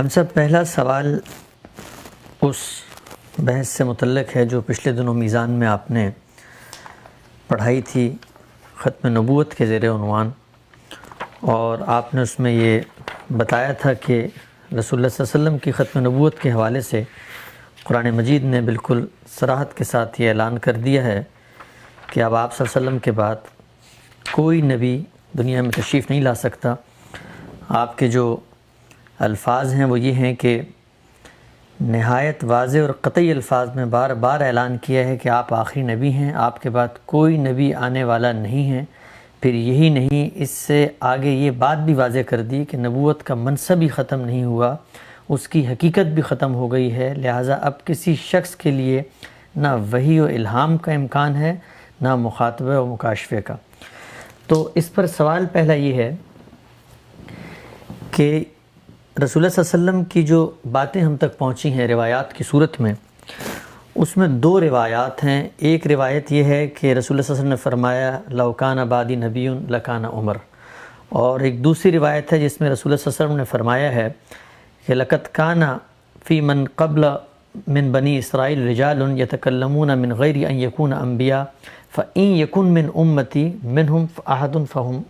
ہم سب پہلا سوال اس بحث سے متعلق ہے جو پچھلے دنوں میزان میں آپ نے پڑھائی تھی، ختم نبوت کے زیر عنوان، اور آپ نے اس میں یہ بتایا تھا کہ رسول اللہ صلی اللہ علیہ وسلم کی ختم نبوت کے حوالے سے قرآن مجید نے بالکل صراحت کے ساتھ یہ اعلان کر دیا ہے کہ اب آپ صلی اللہ علیہ وسلم کے بعد کوئی نبی دنیا میں تشریف نہیں لا سکتا۔ آپ کے جو الفاظ ہیں وہ یہ ہیں کہ نہایت واضح اور قطعی الفاظ میں بار بار اعلان کیا ہے کہ آپ آخری نبی ہیں، آپ کے بعد کوئی نبی آنے والا نہیں ہے۔ پھر یہی نہیں، اس سے آگے یہ بات بھی واضح کر دی کہ نبوت کا منصب ہی ختم نہیں ہوا، اس کی حقیقت بھی ختم ہو گئی ہے، لہٰذا اب کسی شخص کے لیے نہ وحی و الہام کا امکان ہے، نہ مخاطبہ و مکاشفے کا۔ تو اس پر سوال پہلا یہ ہے کہ رسول اللہ صلی اللہ علیہ وسلم کی جو باتیں ہم تک پہنچی ہیں روایات کی صورت میں، اس میں دو روایات ہیں۔ ایک روایت یہ ہے کہ رسول اللہ صلی اللہ علیہ وسلم نے فرمایا لو کان بعدی نبی لکان عمر، اور ایک دوسری روایت ہے جس میں رسول اللہ صلی اللہ علیہ وسلم نے فرمایا ہے کہ لقد کان فی من قبل من بنی اسرائیل رجال یتکلمون من غیر ان یکون انبیاء فإن یکن من امتی منہم احد فہو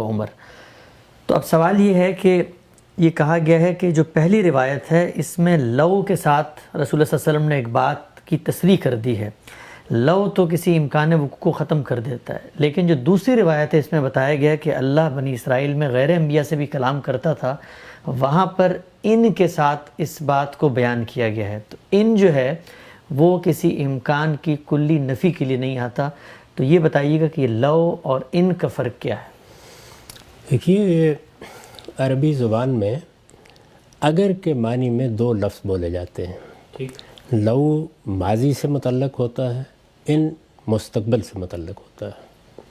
عمر۔ تو اب سوال یہ ہے کہ یہ کہا گیا ہے کہ جو پہلی روایت ہے اس میں لو کے ساتھ رسول اللہ صلی اللہ علیہ وسلم نے ایک بات کی تصریح کر دی ہے، لو تو کسی امکان وقوع کو ختم کر دیتا ہے، لیکن جو دوسری روایت ہے اس میں بتایا گیا کہ اللہ بنی اسرائیل میں غیر انبیاء سے بھی کلام کرتا تھا، وہاں پر ان کے ساتھ اس بات کو بیان کیا گیا ہے۔ تو ان جو ہے وہ کسی امکان کی کلی نفی کے لیے نہیں آتا۔ تو یہ بتائیے گا کہ یہ لو اور ان کا فرق کیا ہے؟ دیکھیے، عربی زبان میں اگر کے معنی میں دو لفظ بولے جاتے ہیں۔ لو ماضی سے متعلق ہوتا ہے، ان مستقبل سے متعلق ہوتا ہے۔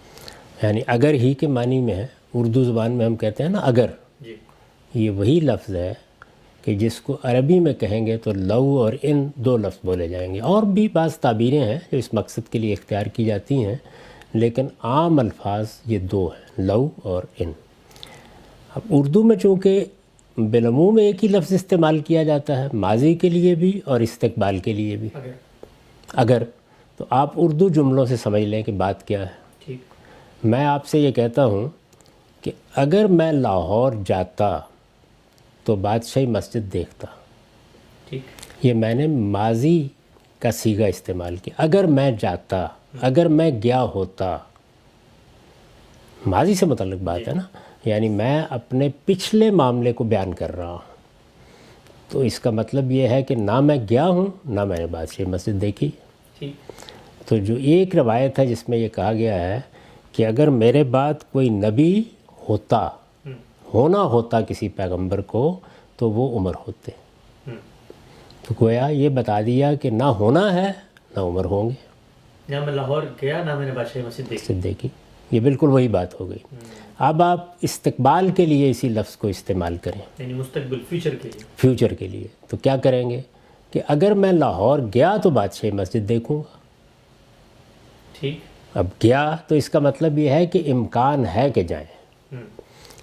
یعنی اگر ہی کے معنی میں ہے، اردو زبان میں ہم کہتے ہیں نا اگر، یہ وہی لفظ ہے کہ جس کو عربی میں کہیں گے تو لو اور ان دو لفظ بولے جائیں گے۔ اور بھی بعض تعبیریں ہیں جو اس مقصد کے لیے اختیار کی جاتی ہیں، لیکن عام الفاظ یہ دو ہیں، لو اور ان۔ اب اردو میں چونکہ بالعموم ایک ہی لفظ استعمال کیا جاتا ہے، ماضی کے لیے بھی اور استقبال کے لیے بھی، اگر، تو آپ اردو جملوں سے سمجھ لیں کہ بات کیا ہے۔ میں آپ سے یہ کہتا ہوں کہ اگر میں لاہور جاتا تو بادشاہی مسجد دیکھتا، یہ میں نے ماضی کا صیغہ استعمال کیا۔ اگر میں جاتا، اگر میں گیا ہوتا، ماضی سے متعلق بات ہے نا، یعنی میں اپنے پچھلے معاملے کو بیان کر رہا ہوں۔ تو اس کا مطلب یہ ہے کہ نہ میں گیا ہوں، نہ میں نے بادشاہی مسجد دیکھی۔ تو جو ایک روایت ہے جس میں یہ کہا گیا ہے کہ اگر میرے بعد کوئی نبی ہونا ہوتا کسی پیغمبر کو تو وہ عمر ہوتے۔ تو گویا یہ بتا دیا کہ نہ ہونا ہے نہ عمر ہوں گے۔ نہ میں لاہور گیا، نہ میں نے بادشاہی مسجد دیکھی، یہ بالکل وہی بات ہو گئی۔ اب آپ استقبال کے لیے اسی لفظ کو استعمال کریں، یعنی مستقبل، فیوچر کے لیے، تو کیا کریں گے کہ اگر میں لاہور گیا تو بادشاہی مسجد دیکھوں گا۔ اب گیا تو اس کا مطلب یہ ہے کہ امکان ہے کہ جائیں۔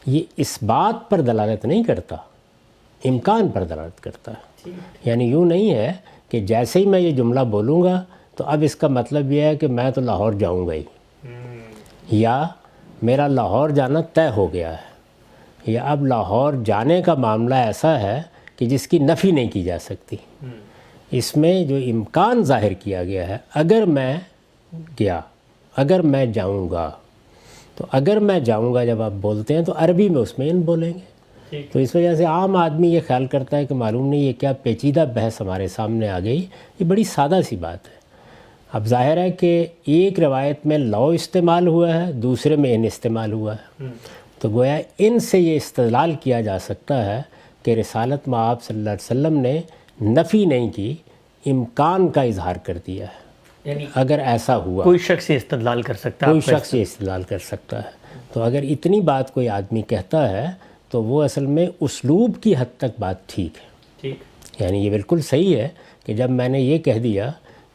یہ اس بات پر دلالت نہیں کرتا، امکان پر دلالت کرتا ہے۔ یعنی یوں نہیں ہے کہ جیسے ہی میں یہ جملہ بولوں گا تو اب اس کا مطلب یہ ہے کہ میں تو لاہور جاؤں گا ہی، یا میرا لاہور جانا طے ہو گیا ہے، یا اب لاہور جانے کا معاملہ ایسا ہے کہ جس کی نفی نہیں کی جا سکتی۔ اس میں جو امکان ظاہر کیا گیا ہے، اگر میں گیا، اگر میں جاؤں گا، تو اگر میں جاؤں گا جب آپ بولتے ہیں تو عربی میں اس میں ان بولیں گے۔ تو اس وجہ سے عام آدمی یہ خیال کرتا ہے کہ معلوم نہیں یہ کیا پیچیدہ بحث ہمارے سامنے آ گئی، یہ بڑی سادہ سی بات ہے۔ اب ظاہر ہے کہ ایک روایت میں لو استعمال ہوا ہے، دوسرے میں ان استعمال ہوا ہے، تو گویا ان سے یہ استدلال کیا جا سکتا ہے کہ رسالت میں آپ صلی اللہ علیہ وسلم نے نفی نہیں کی، امکان کا اظہار کر دیا ہے۔ یعنی اگر ایسا ہوا، کوئی شخص یہ استدلال کر سکتا ہے، کوئی شخص یہ استدلال کر سکتا ہے۔ تو اگر اتنی بات کوئی آدمی کہتا ہے تو وہ اصل میں اسلوب کی حد تک بات ٹھیک ہے۔ یعنی یہ بالکل صحیح ہے کہ جب میں نے یہ کہہ دیا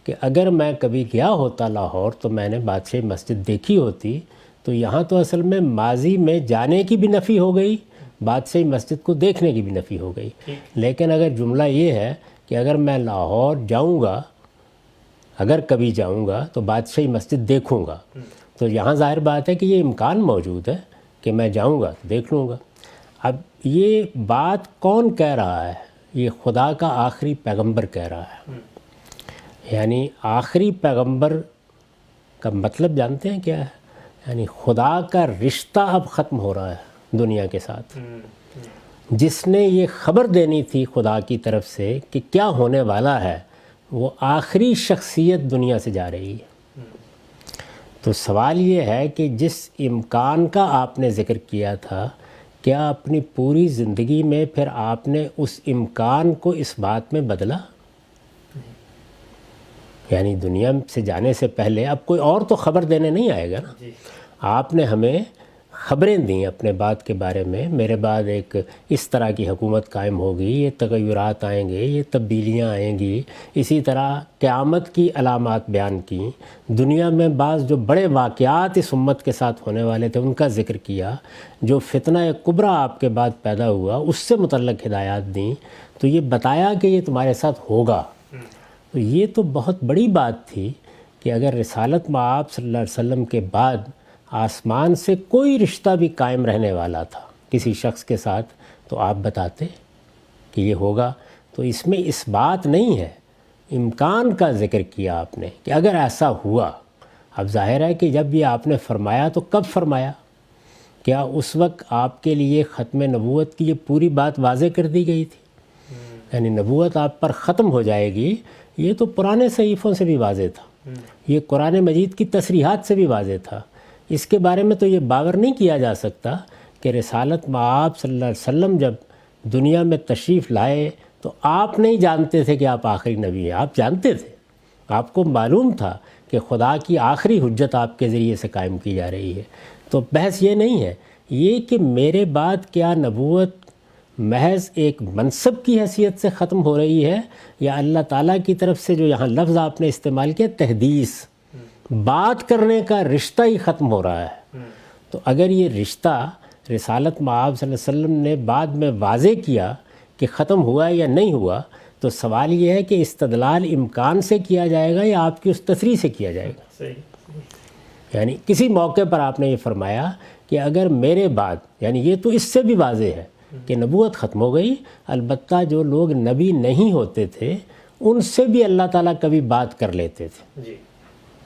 کہ اگر میں کبھی گیا ہوتا لاہور تو میں نے بادشاہی مسجد دیکھی ہوتی، تو یہاں تو اصل میں ماضی میں جانے کی بھی نفی ہو گئی، بادشاہی مسجد کو دیکھنے کی بھی نفی ہو گئی. لیکن اگر جملہ یہ ہے کہ اگر میں لاہور جاؤں گا، اگر کبھی جاؤں گا تو بادشاہی مسجد دیکھوں گا، تو یہاں ظاہر بات ہے کہ یہ امکان موجود ہے کہ میں جاؤں گا تو دیکھ لوں گا. اب یہ بات کون کہہ رہا ہے؟ یہ خدا کا آخری پیغمبر کہہ رہا ہے. یعنی آخری پیغمبر کا مطلب جانتے ہیں کیا ہے؟ یعنی خدا کا رشتہ اب ختم ہو رہا ہے دنیا کے ساتھ. جس نے یہ خبر دینی تھی خدا کی طرف سے کہ کیا ہونے والا ہے، وہ آخری شخصیت دنیا سے جا رہی ہے. تو سوال یہ ہے کہ جس امکان کا آپ نے ذکر کیا تھا، کیا اپنی پوری زندگی میں پھر آپ نے اس امکان کو اس بات میں بدلا؟ یعنی دنیا سے جانے سے پہلے اب کوئی اور تو خبر دینے نہیں آئے گا نا. آپ نے ہمیں خبریں دیں اپنے بات کے بارے میں، میرے بعد ایک اس طرح کی حکومت قائم ہوگی، یہ تغیرات آئیں گے، یہ تبدیلیاں آئیں گی. اسی طرح قیامت کی علامات بیان کی. دنیا میں بعض جو بڑے واقعات اس امت کے ساتھ ہونے والے تھے ان کا ذکر کیا. جو فتنہ کبریٰ آپ کے بعد پیدا ہوا اس سے متعلق ہدایات دیں. تو یہ بتایا کہ یہ تمہارے ساتھ ہوگا. تو یہ تو بہت بڑی بات تھی کہ اگر رسالت مآب صلی اللہ علیہ وسلم کے بعد آسمان سے کوئی رشتہ بھی قائم رہنے والا تھا کسی شخص کے ساتھ تو آپ بتاتے کہ یہ ہوگا. تو اس میں اس بات نہیں ہے، امکان کا ذکر کیا آپ نے کہ اگر ایسا ہوا. اب ظاہر ہے کہ جب یہ آپ نے فرمایا تو کب فرمایا؟ کیا اس وقت آپ کے لیے ختم نبوت کی یہ پوری بات واضح کر دی گئی تھی؟ یعنی نبوت آپ پر ختم ہو جائے گی، یہ تو پرانے صحیفوں سے بھی واضح تھا، یہ قرآن مجید کی تصریحات سے بھی واضح تھا. اس کے بارے میں تو یہ باور نہیں کیا جا سکتا کہ رسالت مآب صلی اللہ علیہ وسلم جب دنیا میں تشریف لائے تو آپ نہیں جانتے تھے کہ آپ آخری نبی ہیں. آپ جانتے تھے، آپ کو معلوم تھا کہ خدا کی آخری حجت آپ کے ذریعے سے قائم کی جا رہی ہے. تو بحث یہ نہیں ہے یہ کہ میرے بعد کیا نبوت محض ایک منصب کی حیثیت سے ختم ہو رہی ہے، یا اللہ تعالیٰ کی طرف سے جو یہاں لفظ آپ نے استعمال کیا تحدیث، بات کرنے کا رشتہ ہی ختم ہو رہا ہے. تو اگر یہ رشتہ رسالت مآب صلی اللہ علیہ وسلم نے بعد میں واضح کیا کہ ختم ہوا یا نہیں ہوا، تو سوال یہ ہے کہ استدلال امکان سے کیا جائے گا یا آپ کی اس تصریح سے کیا جائے گا. یعنی کسی موقع پر آپ نے یہ فرمایا کہ اگر میرے بعد، یعنی یہ تو اس سے بھی واضح ہے کہ نبوت ختم ہو گئی. البتہ جو لوگ نبی نہیں ہوتے تھے ان سے بھی اللہ تعالیٰ کبھی بات کر لیتے تھے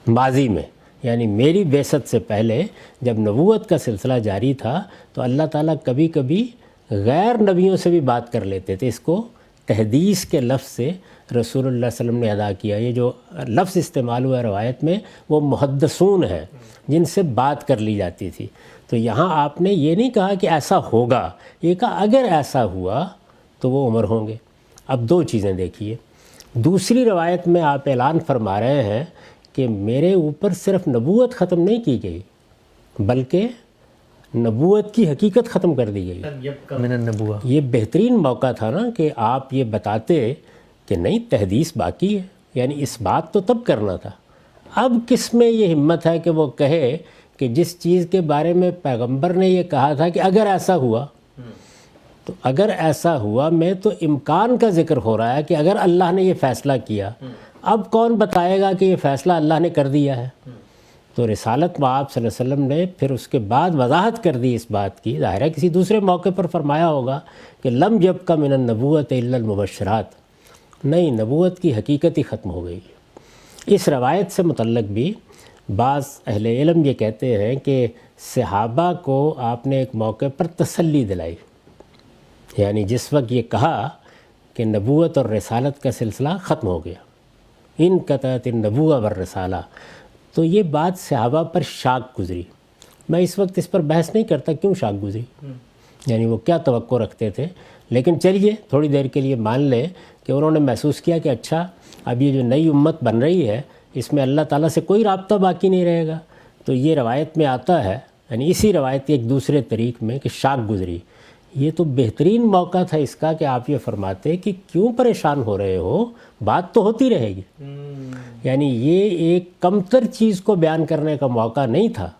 ماضی میں. یعنی میری بعثت سے پہلے جب نبوت کا سلسلہ جاری تھا تو اللہ تعالیٰ کبھی کبھی غیر نبیوں سے بھی بات کر لیتے تھے. اس کو تحدیث کے لفظ سے رسول اللہ صلی اللہ علیہ وسلم نے ادا کیا. یہ جو لفظ استعمال ہوا روایت میں وہ محدثون ہیں جن سے بات کر لی جاتی تھی. تو یہاں آپ نے یہ نہیں کہا کہ ایسا ہوگا، یہ کہا اگر ایسا ہوا تو وہ عمر ہوں گے. اب دو چیزیں دیکھیے. دوسری روایت میں آپ اعلان فرما رہے ہیں کہ میرے اوپر صرف نبوت ختم نہیں کی گئی بلکہ نبوت کی حقیقت ختم کر دی گئی. من النبوہ، یہ بہترین موقع تھا نا کہ آپ یہ بتاتے کہ نہیں تحدیث باقی ہے. یعنی اس بات تو تب کرنا تھا. اب کس میں یہ ہمت ہے کہ وہ کہے کہ جس چیز کے بارے میں پیغمبر نے یہ کہا تھا کہ اگر ایسا ہوا، تو اگر ایسا ہوا میں تو امکان کا ذکر ہو رہا ہے کہ اگر اللہ نے یہ فیصلہ کیا، اب کون بتائے گا کہ یہ فیصلہ اللہ نے کر دیا ہے؟ تو رسالت مآب صلی اللہ علیہ وسلم نے پھر اس کے بعد وضاحت کر دی اس بات کی. ظاہر ہے کسی دوسرے موقع پر فرمایا ہوگا کہ لم یبق من النبوۃ الا المبشرات، نہیں نبوت کی حقیقت ہی ختم ہو گئی. اس روایت سے متعلق بھی بعض اہل علم یہ کہتے ہیں کہ صحابہ کو آپ نے ایک موقع پر تسلی دلائی. یعنی جس وقت یہ کہا کہ نبوت اور رسالت کا سلسلہ ختم ہو گیا، انقطعت النبوۃ والرسالہ، تو یہ بات صحابہ پر شاک گزری. میں اس وقت اس پر بحث نہیں کرتا کیوں شاک گزری، یعنی وہ کیا توقع رکھتے تھے. لیکن چلیے تھوڑی دیر کے لیے مان لیں کہ انہوں نے محسوس کیا کہ اچھا اب یہ جو نئی امت بن رہی ہے اس میں اللہ تعالیٰ سے کوئی رابطہ باقی نہیں رہے گا. تو یہ روایت میں آتا ہے، یعنی اسی روایت کے ایک دوسرے طریق میں کہ شاک گزری. یہ تو بہترین موقع تھا اس کا کہ آپ یہ فرماتے کہ کیوں پریشان ہو رہے ہو، بات تو ہوتی رہے گی. یعنی یہ ایک کمتر چیز کو بیان کرنے کا موقع نہیں تھا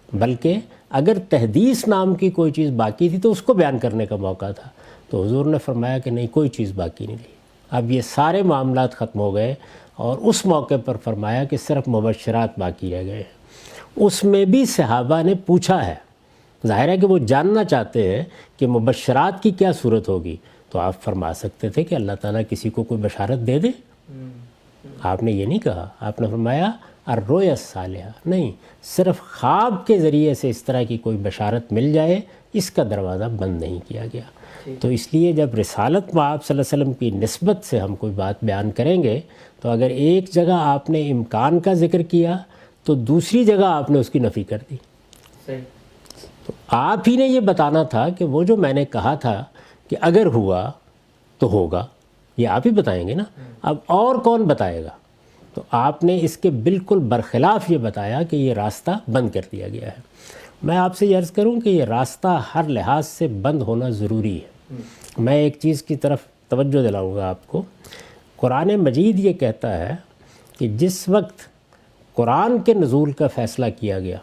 بلکہ اگر تحدیث نام کی کوئی چیز باقی تھی تو اس کو بیان کرنے کا موقع تھا، تو حضور نے فرمایا کہ نہیں، کوئی چیز باقی نہیں رہی، اب یہ سارے معاملات ختم ہو گئے، اور اس موقع پر فرمایا کہ صرف مبشرات باقی رہ گئے ہیں۔ اس میں بھی صحابہ نے پوچھا ہے، ظاہر ہے کہ وہ جاننا چاہتے ہیں کہ مبشرات کی کیا صورت ہوگی، تو آپ فرما سکتے تھے کہ اللہ تعالیٰ کسی کو کوئی بشارت دے دے، آپ نے یہ نہیں کہا، آپ نے فرمایا الرؤیا الصالحہ، نہیں، صرف خواب کے ذریعے سے اس طرح کی کوئی بشارت مل جائے، اس کا دروازہ بند نہیں کیا گیا۔ تو اس لیے جب رسالت میں آپ صلی اللہ علیہ وسلم کی نسبت سے ہم کوئی بات بیان کریں گے، تو اگر ایک جگہ آپ نے امکان کا ذکر کیا تو دوسری جگہ آپ نے اس کی نفی کر دی۔ تو آپ ہی نے یہ بتانا تھا کہ وہ جو میں نے کہا تھا کہ اگر ہوا تو ہوگا، یہ آپ ہی بتائیں گے نا، اب اور کون بتائے گا؟ تو آپ نے اس کے بالکل برخلاف یہ بتایا کہ یہ راستہ بند کر دیا گیا ہے۔ میں آپ سے یہ عرض کروں کہ یہ راستہ ہر لحاظ سے بند ہونا ضروری ہے۔ میں ایک چیز کی طرف توجہ دلاؤں گا آپ کو، قرآن مجید یہ کہتا ہے کہ جس وقت قرآن کے نزول کا فیصلہ کیا گیا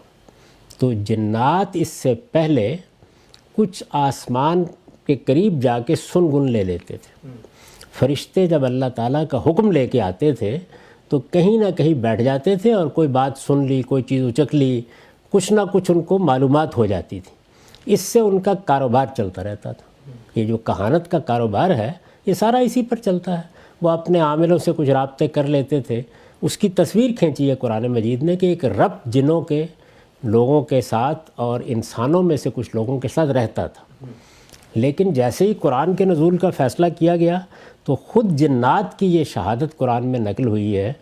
تو جنات اس سے پہلے کچھ آسمان کے قریب جا کے سن گن لے لیتے تھے۔ فرشتے جب اللہ تعالیٰ کا حکم لے کے آتے تھے تو کہیں نہ کہیں بیٹھ جاتے تھے اور کوئی بات سن لی، کوئی چیز اچک لی، کچھ نہ کچھ ان کو معلومات ہو جاتی تھی، اس سے ان کا کاروبار چلتا رہتا تھا۔ یہ جو کہانت کا کاروبار ہے یہ سارا اسی پر چلتا ہے۔ وہ اپنے عاملوں سے کچھ رابطے کر لیتے تھے، اس کی تصویر کھینچی ہے قرآن مجید نے کہ ایک ربط جنوں کے لوگوں کے ساتھ اور انسانوں میں سے کچھ لوگوں کے ساتھ رہتا تھا۔ لیکن جیسے ہی قرآن کے نزول کا فیصلہ کیا گیا تو خود جنات کی یہ شہادت قرآن میں نقل ہوئی ہے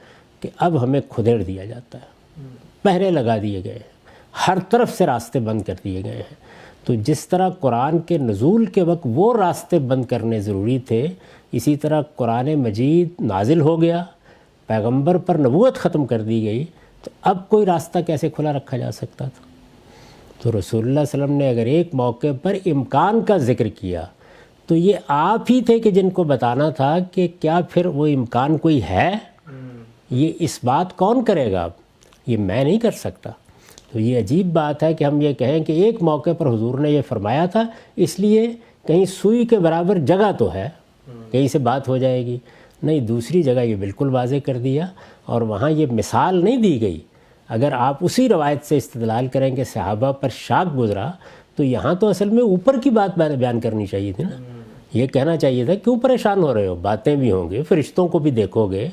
کہ اب ہمیں کھدیڑ دیا جاتا ہے، پہرے لگا دیے گئے ہیں، ہر طرف سے راستے بند کر دیے گئے ہیں۔ تو جس طرح قرآن کے نزول کے وقت وہ راستے بند کرنے ضروری تھے، اسی طرح قرآن مجید نازل ہو گیا، پیغمبر پر نبوت ختم کر دی گئی، تو اب کوئی راستہ کیسے کھلا رکھا جا سکتا تھا؟ تو رسول اللہ صلی اللہ علیہ وسلم نے اگر ایک موقع پر امکان کا ذکر کیا تو یہ آپ ہی تھے کہ جن کو بتانا تھا کہ کیا پھر وہ امکان کوئی ہے؟ یہ اس بات کون کرے گا؟ اب یہ میں نہیں کر سکتا۔ تو یہ عجیب بات ہے کہ ہم یہ کہیں کہ ایک موقع پر حضور نے یہ فرمایا تھا، اس لیے کہیں سوئی کے برابر جگہ تو ہے، کہیں سے بات ہو جائے گی، نہیں، دوسری جگہ یہ بالکل واضح کر دیا، اور وہاں یہ مثال نہیں دی گئی۔ اگر آپ اسی روایت سے استدلال کریں کہ صحابہ پر شاک گزرا، تو یہاں تو اصل میں اوپر کی بات بیان کرنی چاہیے تھی نا، یہ کہنا چاہیے تھا کیوں پریشان ہو رہے ہو، باتیں بھی ہوں گے، فرشتوں کو بھی دیکھو گے،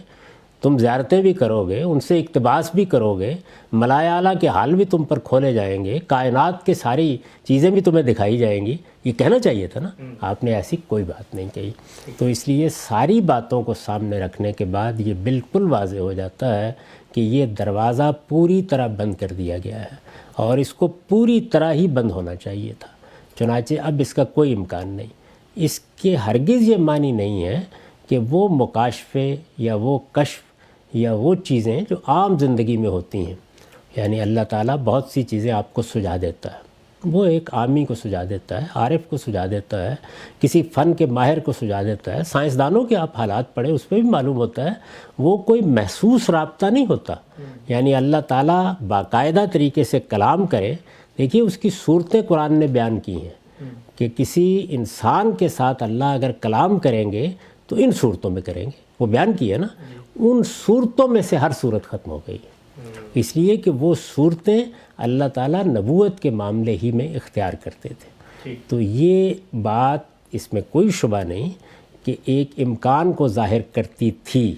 تم زیارتیں بھی کرو گے، ان سے اقتباس بھی کرو گے، ملائے اعلیٰ کے حال بھی تم پر کھولے جائیں گے، کائنات کے ساری چیزیں بھی تمہیں دکھائی جائیں گی، یہ کہنا چاہیے تھا نا، آپ نے ایسی کوئی بات نہیں کہی۔ تو اس لیے ساری باتوں کو سامنے رکھنے کے بعد یہ بالکل واضح ہو جاتا ہے کہ یہ دروازہ پوری طرح بند کر دیا گیا ہے، اور اس کو پوری طرح ہی بند ہونا چاہیے تھا۔ چنانچہ اب اس کا کوئی امکان نہیں، اس کے ہرگز یہ معنی نہیں ہے کہ وہ مکاشفے یا وہ کشف یا وہ چیزیں جو عام زندگی میں ہوتی ہیں، یعنی اللہ تعالیٰ بہت سی چیزیں آپ کو سجھا دیتا ہے، وہ ایک عامی کو سجھا دیتا ہے، عارف کو سجھا دیتا ہے، کسی فن کے ماہر کو سجھا دیتا ہے، سائنسدانوں کے آپ حالات پڑھیں اس پہ بھی معلوم ہوتا ہے، وہ کوئی محسوس رابطہ نہیں ہوتا، یعنی اللہ تعالیٰ باقاعدہ طریقے سے کلام کرے۔ دیکھیے اس کی صورتیں قرآن نے بیان کی ہیں کہ کسی انسان کے ساتھ اللہ اگر کلام کریں گے تو ان صورتوں میں کریں گے، وہ بیان کی ہے نا، ان صورتوں میں سے ہر صورت ختم ہو گئی، اس لیے کہ وہ صورتیں اللہ تعالیٰ نبوت کے معاملے ہی میں اختیار کرتے تھے۔ تو یہ بات اس میں کوئی شبہ نہیں کہ ایک امکان کو ظاہر کرتی تھی،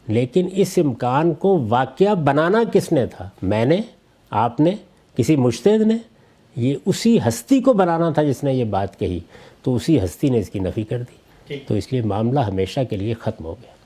لیکن اس امکان کو واقعہ بنانا کس نے تھا؟ میں نے، آپ نے، کسی مجتہد نے؟ یہ اسی ہستی کو بنانا تھا جس نے یہ بات کہی، تو اسی ہستی نے اس کی نفی کر دی، تو اس لیے معاملہ ہمیشہ کے لیے ختم ہو گیا۔